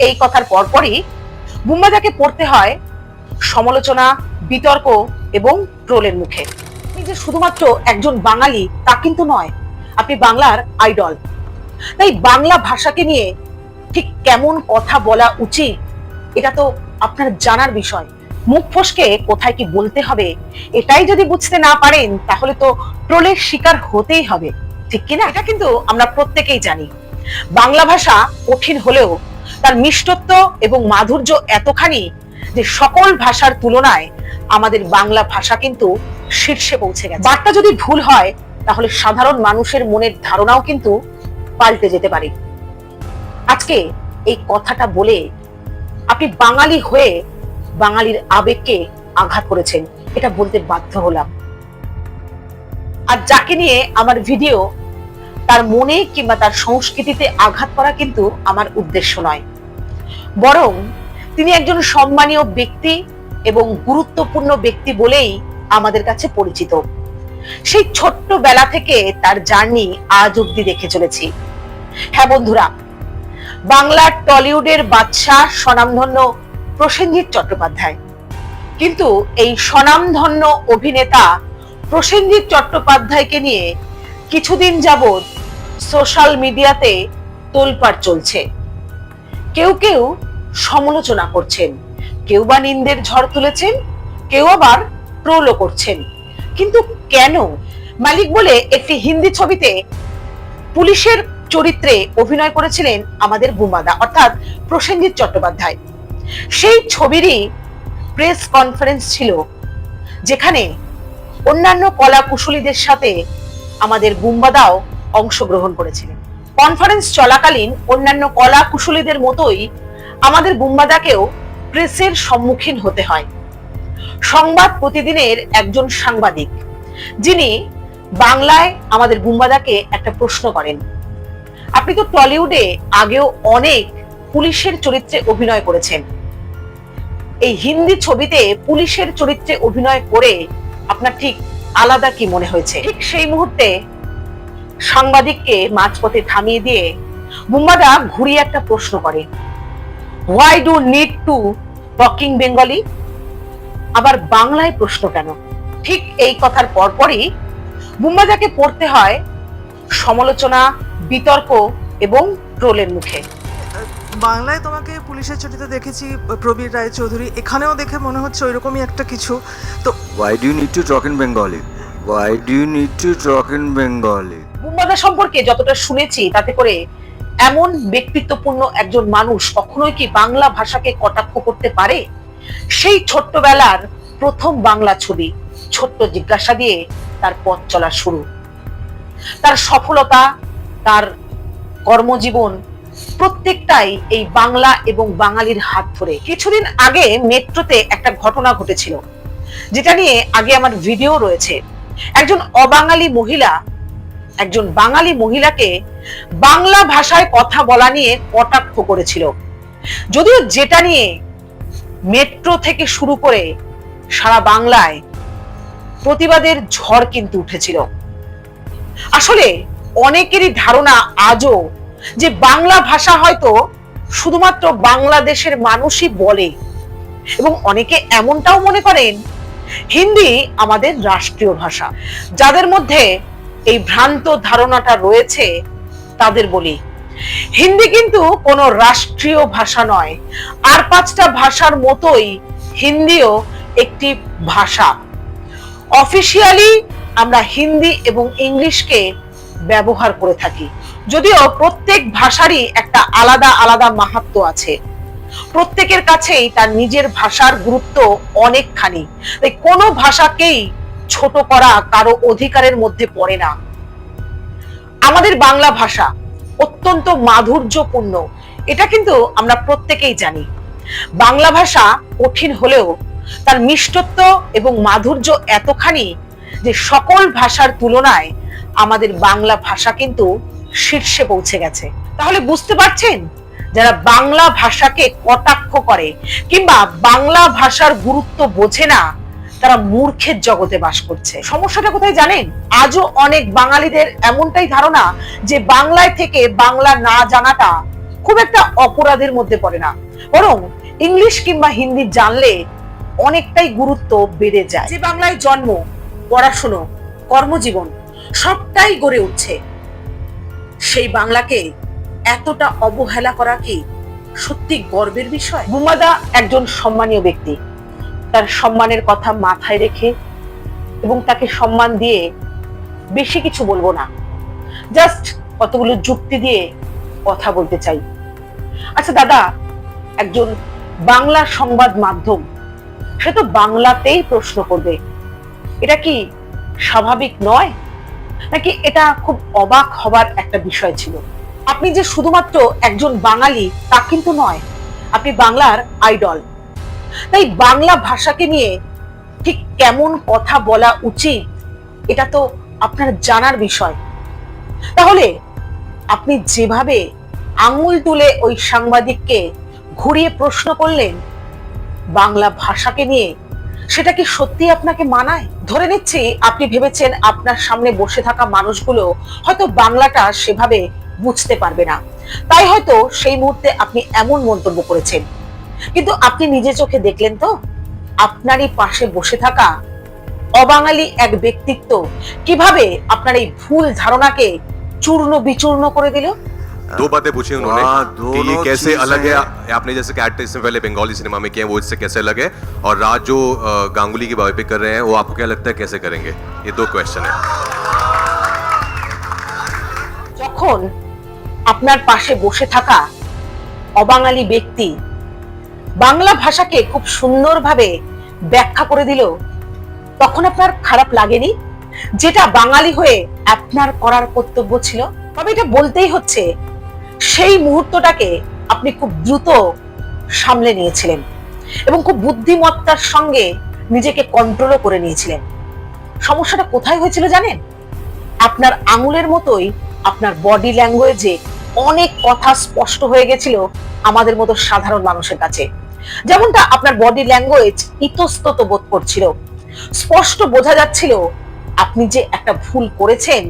এই কথার পরপরই বুম্বাদাকে পড়তে হয় সমালোচনা, বিতর্ক এবং ট্রোলের মুখে। আপনি যে শুধুমাত্র একজন বাঙালি তা কিন্তু নয়, আপনি বাংলার আইডল। তাই বাংলা ভাষাকে নিয়ে ঠিক কেমন কথা বলা উচিত এটা তো আপনার জানার বিষয়। মুখ ফসকে কোথায় কি বলতে হবে এটাই যদি বুঝতে না পারেন তাহলে তো ট্রোলের শিকার হতেই হবে, ঠিক কিনা? এটা কিন্তু আমরা প্রত্যেকেই জানি। বাংলা ভাষা কঠিন হলেও তার মিষ্টত্ব এবং মাধুর্য এতখানি যে সকল ভাষার তুলনায় আমাদের বাংলা ভাষা কিন্তু শীর্ষে পৌঁছে গেছে। বার্তা যদি ভুল হয় তাহলে সাধারণ মানুষের মনের ধারণাও কিন্তু পাল্টে যেতে পারে। আজকে এই কথাটা বলে আপনি বাঙালি হয়ে বাঙালির আবেগকে আঘাত করেছেন, এটা বলতে বাধ্য হলাম। আর যাকে নিয়ে আমার ভিডিও, তার মনে কিংবা তার সংস্কৃতিতে আঘাত করা কিন্তু আমার উদ্দেশ্য নয়, বরং তিনি একজন সম্মানীয় ব্যক্তি এবং গুরুত্বপূর্ণ ব্যক্তি বলেই আমাদের কাছে পরিচিত। সেই ছোট্ট বেলা থেকে তার জার্নি আজ অব্দি দেখে চলেছি। হ্যাঁ বন্ধুরা, বাংলার টলিউডের বাদশাহ স্বনামধন্য প্রসেনজিৎ চট্টোপাধ্যায়। কিন্তু এই স্বনামধন্য অভিনেতা প্রসেনজিৎ চট্টোপাধ্যায়কে নিয়ে কিছুদিন যাবৎ সোশ্যাল মিডিয়াতে তোলপাড় চলছে। কেউ কেউ সমালোচনা করছেন, কেউ বা নিন্দের ঝড় তুলেছেন, কেউ আবার ট্রোলও করছেন। কিন্তু কেন? মালিক বলে একটি হিন্দি ছবিতে পুলিশের চরিত্রে অভিনয় করেছিলেন আমাদের বুম্বাদা অর্থাৎ প্রসেনজিৎ চট্টোপাধ্যায়। সেই ছবিরই প্রেস কনফারেন্স ছিল, যেখানে অন্যান্য কলা কুশলীদের সাথে আমাদের বুম্বাদাও অংশগ্রহণ করেছিলেন। কনফারেন্স চলাকালীন অন্যান্য কলা কুশলীদের মতোই আমাদের বুম্বাদাকেও প্রেসের সম্মুখীন হতে হয়। সংবাদ প্রতিদিনের একজন সাংবাদিক, যিনি বাংলায় আমাদের বুম্বাদাকে একটা প্রশ্ন করেন, আপনি তো টলিউডে আগেও অনেক পুলিশের চরিত্রে অভিনয় করেছেন, এই হিন্দি ছবিতে পুলিশের চরিত্রে অভিনয় করে আপনার ঠিক আলাদা কি মনে হয়েছে? ঠিক সেই মুহূর্তে সাংবাদিককে মাঝপথে থামিয়ে দিয়ে বুম্বাদা ঘুরিয়ে একটা প্রশ্ন করে, why do need to talking Bengali? আবার বাংলায় প্রশ্ন কেন? ঠিক এই কথার পরপরই বুম্বাদাকে পড়তে হয় সমালোচনা, বিতর্ক এবং ট্রোলের মুখে। বাংলায় তোমাকে পুলিশের চরিত্রে দেখেছি প্রবীর রায়চৌধুরী, এখানেও দেখে মনে হচ্ছে ওইরকমই একটা কিছু। তো Why do you need to talk in Bengali? Why do you need to talk in Bengali? বুম্বাদা সম্পর্কে যতটা শুনেছি তাতে করে এমন ব্যক্তিত্বপূর্ণ একজন মানুষ কখনোই কি বাংলা ভাষাকে কটাক্ষ করতে পারে? সেই ছোট্টবেলার প্রথম বাংলা ছবি ছোট্ট জিজ্ঞাসা দিয়ে তার পথ চলা শুরু। তার সফলতা, তার কর্মজীবন প্রত্যেকটাই এই বাংলা এবং বাঙালির হাত ধরে। কিছুদিন আগে মেট্রোতে একটা ঘটনা ঘটেছিল, যেটা নিয়ে আগে আমার ভিডিও রয়েছে। একজন অবাঙালি মহিলা একজন বাঙালি মহিলাকে বাংলা ভাষায় কথা বলা নিয়ে কটাক্ষ করেছিল। যদিও যেটা নিয়ে মেট্রো থেকে শুরু করে সারা বাংলায় প্রতিবাদের ঝড় কিন্তু উঠেছিল। আসলে অনেকেরই ধারণা আজও যে বাংলা ভাষা হয়তো শুধুমাত্র বাংলাদেশের মানুষই বলে, এবং অনেকে এমনটাও মনে করেন হিন্দি আমাদের রাষ্ট্রীয় ভাষা। যাদের মধ্যে এই ভ্রান্ত ধারণাটা রয়েছে তাদের বলি, হিন্দি কিন্তু কোনো রাষ্ট্রীয় ভাষা নয়। আর 5টা ভাষার মতোই হিন্দিও একটি ভাষা। অফিসিয়ালি আমরা হিন্দি এবং ইংলিশকে ব্যবহার করে থাকি, যদিও প্রত্যেক ভাষারই একটা আলাদা আলাদা মাহাত্ম্য আছে। প্রত্যেকের কাছেই তার নিজের ভাষার গুরুত্ব অনেকখানি। তাই কোনো ভাষাকেই ছোট করা কারো অধিকারের মধ্যে পড়ে না। আমাদের বাংলা ভাষা অত্যন্ত মাধুর্যপূর্ণ, এটা কিন্তু আমরা প্রত্যেকেই জানি। বাংলা ভাষা কঠিন হলেও তার মিষ্টত্ব এবং মাধুর্য এতখানি যে সকল ভাষার তুলনায় আমাদের বাংলা ভাষা কিন্তু শীর্ষে পৌঁছে গেছে। তাহলে বুঝতে পারছেন, যারা বাংলা ভাষাকে কটাক্ষ করে কিংবা বাংলা ভাষার গুরুত্ব বোঝে না, তারা মূর্খের জগতে বাস করছে। সমস্যাটা কোথায় জানেন? আজও অনেক বাঙালিদের এমনটাই ধারণা যে বাংলায় থেকে বাংলা না জানাটা খুব একটা অপরাধের মধ্যে পড়ে না, বরং ইংলিশ কিংবা হিন্দি জানলে অনেকটাই গুরুত্ব বেড়ে যায়। যে বাংলায় জন্ম, পড়াশুনো, কর্মজীবন সবটাই গড়ে উঠছে, সেই বাংলাকে এতটা অবহেলা করা কি সত্যি গর্বের বিষয়? বুমাদা একজন সম্মানীয় ব্যক্তি, তার সম্মানের কথা মাথায় রেখে এবং তাকে সম্মান দিয়ে বেশি কিছু বলবো না, জাস্ট কতগুলো যুক্তি দিয়ে কথা বলতে চাই। আচ্ছা দাদা, একজন বাংলা সংবাদ মাধ্যম, সে তো বাংলাতেই প্রশ্ন করবে, এটা কি স্বাভাবিক নয়? নাকি এটা খুব অবাক হবার একটা বিষয় ছিল? আপনি যে শুধুমাত্র একজন বাঙালি তা কিন্তু নয়, আপনি বাংলার আইডল। তাই বাংলা ভাষাকে নিয়ে ঠিক কেমন কথা বলা উচিত এটা তো আপনার জানার বিষয়। তাহলে আপনি যেভাবে আঙুল তুলে ওই সাংবাদিককে ঘুরিয়ে প্রশ্ন করলেন বাংলা ভাষাকে নিয়ে, সেটা কি সত্যি আপনাকে মানায়? ধরে নিচ্ছি আপনি ভেবেছেন আপনার সামনে বসে থাকা মানুষগুলো হয়তো বাংলাটা সেভাবে বুঝতে পারবে না, তাই হয়তো সেই মুহূর্তে আপনি এমন মন্তব্য করেছেন। কিন্তু আপনি নিজে চোখে দেখলেন তো আপনারই পাশে বসে থাকা অবাঙালি এক ব্যক্তিত্ব কিভাবে আপনার এই ভুল ধারণাকে চূর্ণ বিচূর্ণ করে দিল। दो बातें पूछी उन्होंने हाँ, कि दोनों ये कैसे चीज़ अलग है। है। आपने जैसे कैरेक्टर इससे पहले बंगाली सिनेमा में किए हैं, वो इससे कैसे अलग है, और राज जो गांगुली की बायोपिक कर रहे हैं वो आपको क्या लगता है कैसे करेंगे? ये दो क्वेश्चन है। যখন আপনার পাশে বসে থাকা অবাঙালি ব্যক্তি বাংলা ভাষাকে খুব সুন্দরভাবে ব্যাখ্যা করে দিল, তখন আপনার খারাপ লাগেনি? যেটা বাঙালি হয়ে আপনার করার কর্তব্য ছিল। তবে এটা বলতেই হচ্ছে, সেই মুহূর্তটাকে আপনি খুব দ্রুত সামলে নিয়েছিলেন এবং খুব বুদ্ধিমত্তার সঙ্গে নিজেকে কন্ট্রোলও করে নিয়েছিলেন। সমস্যাটা কোথায় হয়েছিল জানেন? আপনার আঙুলের মতোই আপনার বডি ল্যাঙ্গুয়েজে অনেক কথা স্পষ্ট হয়ে গেছিল আমাদের মতো সাধারণ মানুষের কাছে। যেমনটা আপনার বডি ল্যাঙ্গুয়েজ ইতস্তত বোধ করছিল, স্পষ্ট বোঝা যাচ্ছিল আপনি যে একটা ভুল করেছেন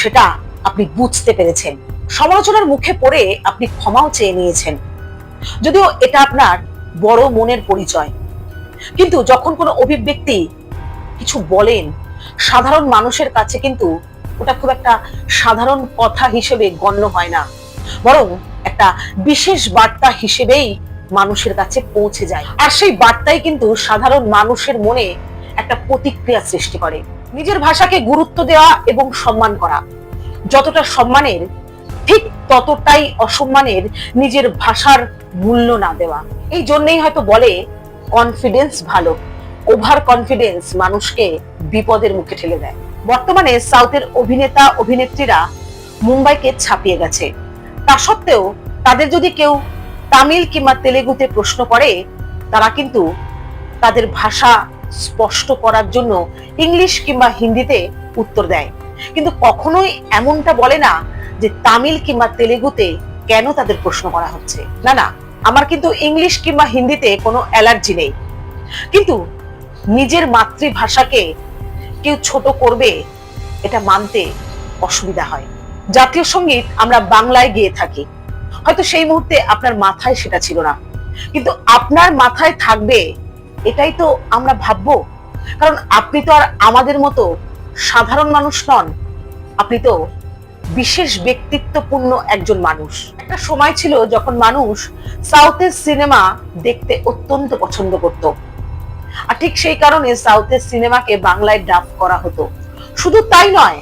সেটা আপনি বুঝতে পেরেছেন। সমালোচনার মুখে পড়ে আপনি ক্ষমাও চেয়ে নিয়েছেন, যদিও এটা আপনার বড় মনের পরিচয়। কিন্তু যখন কোনো অভিব্যক্তি কিছু বলেন সাধারণ মানুষের কাছে কিন্তু ওটা খুব একটা সাধারণ কথা হিসেবে গণ্য হয় না, বরং একটা বিশেষ বার্তা হিসেবেই মানুষের কাছে পৌঁছে যায়। আর সেই বার্তাই কিন্তু সাধারণ মানুষের মনে একটা প্রতিক্রিয়া সৃষ্টি করে। নিজের ভাষাকে গুরুত্ব দেওয়া এবং সম্মান করা যতটা সম্মানের, ঠিক ততটাই অসম্মানের নিজের ভাষার মূল্য না দেওয়া। এই জন্যই হয়তো বলে কনফিডেন্স ভালো, ওভার কনফিডেন্স মানুষকে বিপদের মুখে ঠেলে দেয়। বর্তমানে সাউথের অভিনেতা অভিনেত্রীরা মুম্বাইকে ছাপিয়ে গেছে। তা সত্ত্বেও তাদের যদি কেউ তামিল কিংবা তেলেগুতে প্রশ্ন করে, তারা কিন্তু তাদের ভাষা স্পষ্ট করার জন্য ইংলিশ কিংবা হিন্দিতে উত্তর দেয়, কিন্তু কখনোই এমনটা বলে না যে তামিল কিংবা তেলেগুতে কেন তাদের প্রশ্ন করা হচ্ছে। না না, আমার কিন্তু ইংলিশ কিংবা হিন্দিতে কোনো অ্যালার্জি নেই, কিন্তু নিজের মাতৃভাষাকে কেউ ছোট করবে এটা মানতে অসুবিধা হয়। জাতীয় সঙ্গীত আমরা বাংলায় গেয়ে থাকি, হয়তো সেই মুহূর্তে আপনার মাথায় সেটা ছিল না, কিন্তু আপনার মাথায় থাকবে এটাই তো আমরা ভাববো, কারণ আপনি তো আর আমাদের মতো সাধারণ মানুষ নন, আপনি তো বিশেষ ব্যক্তিত্বপূর্ণ একজন মানুষ। একটা সময় ছিল যখন মানুষ সাউথের সিনেমা দেখতে অত্যন্ত পছন্দ করত, আর ঠিক সেই কারণে সাউথের সিনেমাকে বাংলায় ডাব করা হতো। শুধু তাই নয়,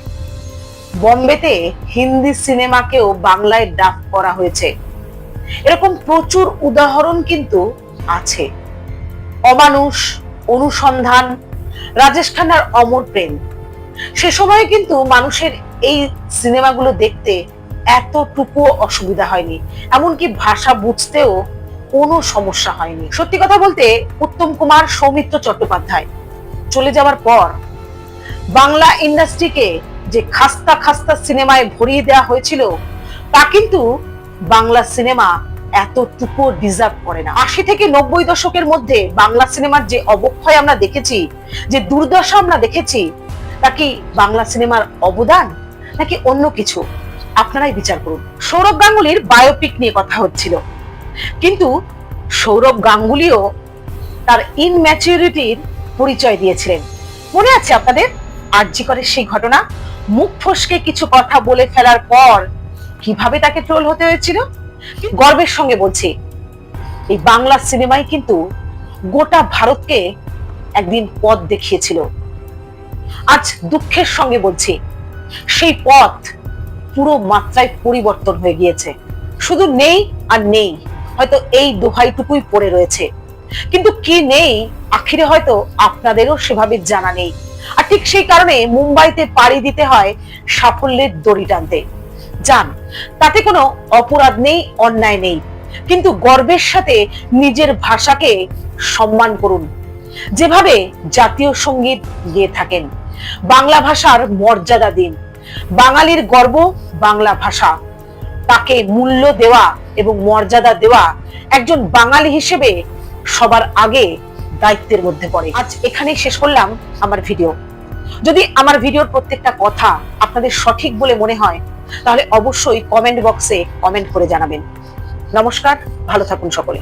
বম্বেতে হিন্দি সিনেমাকেও বাংলায় ডাব করা হয়েছে। এরকম প্রচুর উদাহরণ কিন্তু আছে। অমানুষ, অনুসন্ধান, রাজেশ খান্নার অমর প্রেম, সে সময় কিন্তু মানুষের এই সিনেমাগুলো দেখতে এতটুকু অসুবিধা হয়নি, এমনকি ভাষা বুঝতেও কোনো সমস্যা হয়নি। সত্যি কথা বলতে উত্তম কুমার, সৌমিত্র চট্টোপাধ্যায় চলে যাওয়ার পর বাংলা ইন্ডাস্ট্রিকে যে খাস্তা খাস্তা সিনেমায় ভরিয়ে দেওয়া হয়েছিল, তা কিন্তু বাংলা সিনেমা এতটুকু ডিজার্ভ করে না। ৮০ থেকে ৯০ দশকের মধ্যে বাংলা সিনেমার যে অবক্ষয় আমরা দেখেছি, যে দুর্দশা আমরা দেখেছি, তা কি বাংলা সিনেমার অবদান নাকি অন্য কিছু? আপনারাই বিচার করুন। সৌরভ গাঙ্গুলির বায়োপিক নিয়ে কথা হচ্ছিল, কিন্তু সৌরভ গাঙ্গুলিও তার ইনম্যাচুরিটির পরিচয় দিয়েছিলেন। মনে আছে আপনাদের আরজি করের সেই ঘটনা? মুখ ফসকে কিছু কথা বলে ফেলার পর কিভাবে তাকে ট্রোল হতে হয়েছিল। গর্বের সঙ্গে বলছি, এই বাংলা সিনেমাই কিন্তু গোটা ভারতকে একদিন পথ দেখিয়েছিল। আজ দুঃখের সঙ্গে বলছি, সেই পথ পুরো মাত্রায় পরিবর্তন হয়ে গিয়েছে। শুধু নেই আর নেই, হয়তো এই দোহাইটুকুই পড়ে রয়েছে। কিন্তু কি নেই আখিরে হয়তো আপনাদেরও সেভাবে জানা নেই। আর ঠিক সেই কারণে মুম্বাইতে পাড়ি দিতে হয় সাফল্যের দড়ি টানতে। যান, তাতে কোনো অপরাধ নেই, অন্যায় নেই, কিন্তু গর্বের সাথে নিজের ভাষাকে সম্মান করুন। যেভাবে জাতীয় সঙ্গীত গেয়ে থাকেন, বাংলা ভাষার মর্যাদা দিন। বাঙালির গর্ব বাংলা ভাষা, তাকে মূল্য দেওয়া এবং মর্যাদা দেওয়া একজন বাঙালি হিসেবে সবার আগে দায়িত্বের মধ্যে পড়ে। আজ এখানেই শেষ করলাম আমার ভিডিও। যদি আমার ভিডিওর প্রত্যেকটা কথা আপনাদের সঠিক বলে মনে হয়, তাহলে অবশ্যই কমেন্ট বক্সে কমেন্ট করে জানাবেন। নমস্কার, ভালো থাকুন সকলে।